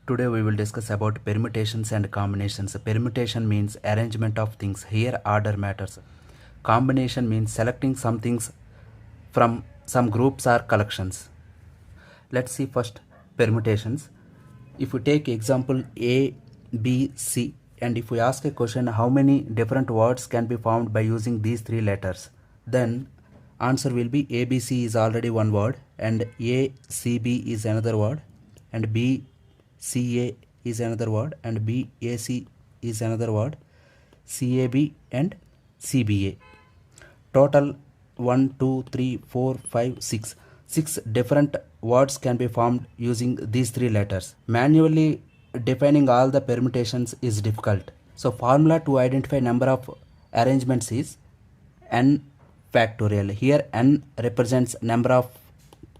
Today we will discuss about permutations and combinations. Permutation means arrangement of things. Here order matters. Combination means selecting some things from some groups or collections. Let's see first permutations. If we take example A, B, C, and if we ask a question how many different words can be formed by using these three letters, then answer will be ABC is already one word, and ACB is another word, and BCA is another word, and BAC is another word, CAB and CBA. Total 1, 2, 3, 4, 5, 6. 6 different words can be formed using these three letters. Manually defining all the permutations is difficult. So formula to identify number of arrangements is n factorial. Here n represents number of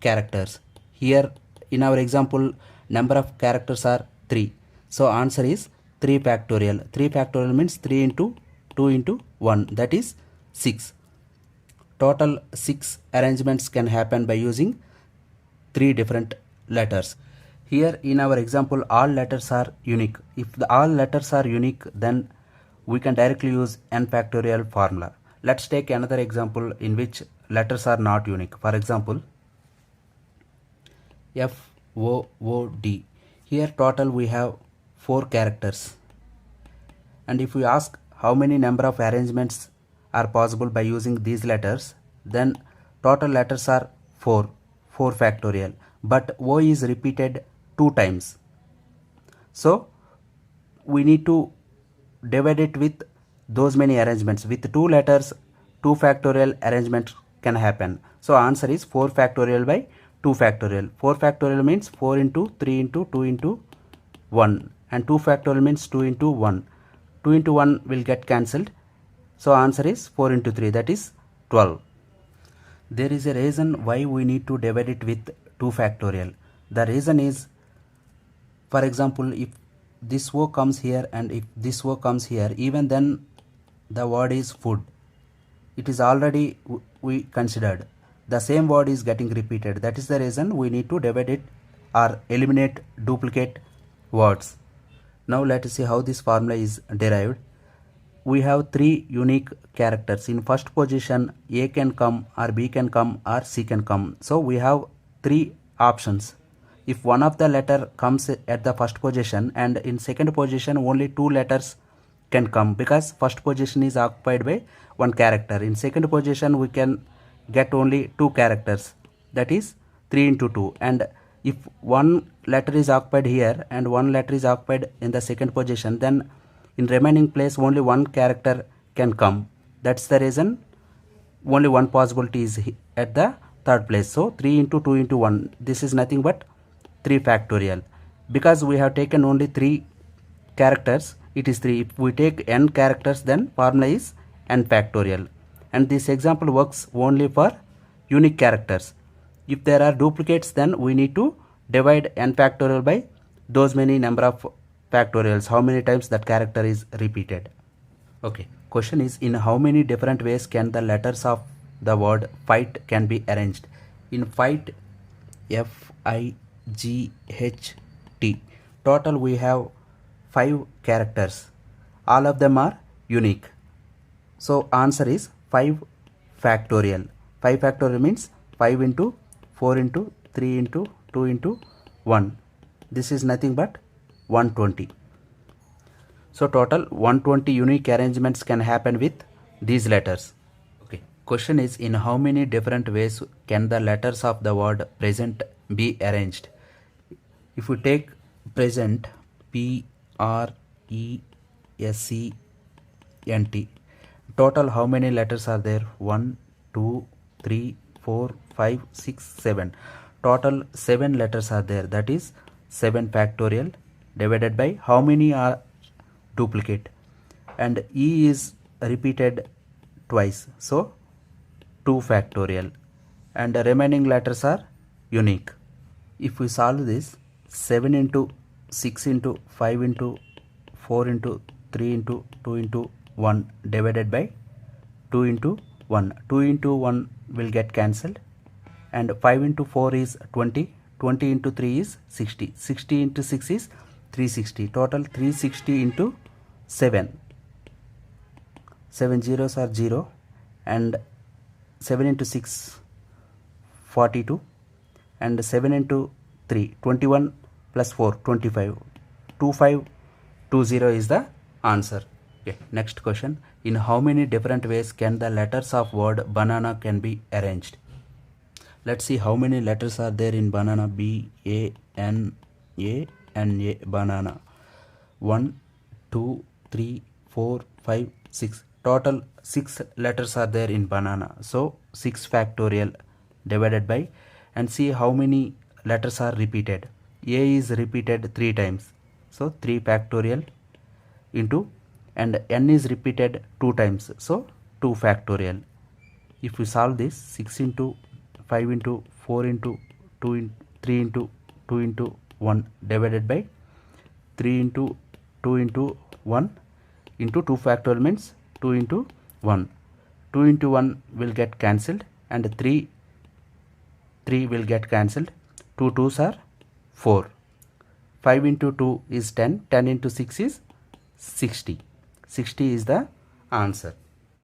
characters. Here in our example number of characters are 3. So answer is 3 factorial. 3 factorial means 3 into 2 into 1, that is 6. Total 6 arrangements can happen by using 3 different letters. Here in our example all letters are unique. If all letters are unique, then we can directly use n factorial formula. Let's take another example in which letters are not unique. For example, FOOD. Here total we have 4 characters. And if we ask how many number of arrangements are possible by using these letters, then total letters are 4 factorial, but O is repeated 2 times, so we need to divide it with those many arrangements. With 2 letters 2 factorial arrangement can happen, so answer is 4 factorial by 2 factorial. 4 factorial means 4 into 3 into 2 into 1, and 2 factorial means 2 into 1. 2 into 1 will get cancelled, so answer is 4 into 3, that is 12. There is a reason why we need to divide it with 2 factorial. The reason is, for example, if this O comes here and if this O comes here, even then the word is food. It is already we considered. The same word is getting repeated. That is the reason we need to divide it or eliminate duplicate words. Now let us see how this formula is derived. We have 3 unique characters. In first position A can come or B can come or C can come. So we have 3 options. If one of the letter comes at the first position, and in second position only 2 letters can come, because first position is occupied by 1 character. In second position we can get only 2 characters, that is 3 into 2, and if one letter is occupied here and one letter is occupied in the second position, then in remaining place only 1 character can come. That's the reason only one possibility is at the third place. So 3 into 2 into 1, this is nothing but 3 factorial. Because we have taken only 3 characters, it is 3. If we take n characters, then formula is n factorial. And this example works only for unique characters. If there are duplicates, then we need to divide n factorial by those many number of factorials, how many times that character is repeated. Okay, question is, in how many different ways can the letters of the word fight can be arranged? In fight, FIGHT, total we have 5 characters. All of them are unique. So answer is 5 factorial. 5 factorial means 5 into 4 into 3 into 2 into 1. This is nothing but 120. So total 120 unique arrangements can happen with these letters. Okay. Question is, in how many different ways can the letters of the word present be arranged? If we take present, PRESENT, total how many letters are there? 1, 2, 3, 4, 5, 6, 7. Total 7 letters are there, that is 7 factorial divided by how many are duplicate, and E is repeated twice, so 2 factorial, and the remaining letters are unique. If we solve this, 7 into 6 into 5 into 4 into 3 into 2 into 1 divided by 2 into 1. 2 into 1 will get cancelled, and 5 into 4 is 20, 20 into 3 is 60, 60 into 6 is 360. Total 360 into 7. 7 zeros are 0, and 7 into 6 42, and 7 into 3 21 plus 4 25. 2520 is the answer. Okay, next question. In how many different ways can the letters of word banana can be arranged? Let's see how many letters are there in banana. B-A-N-A, banana. 1 2 3 4 5 6. Total 6 letters are there in banana. So 6 factorial divided by, and see how many letters are repeated. A is repeated 3 times, so 3 factorial into, and N is repeated 2 times, so 2 factorial. If we solve this, 6 into 5 into 4 into 2 into 3 into 2 into 1 divided by 3 into 2 into 1 into 2 factorial means 2 into 1. 2 into 1 will get cancelled, and 3 will get cancelled. 2 2s are 4. 5 into 2 is 10. 10 into 6 is 60. 60 is the answer.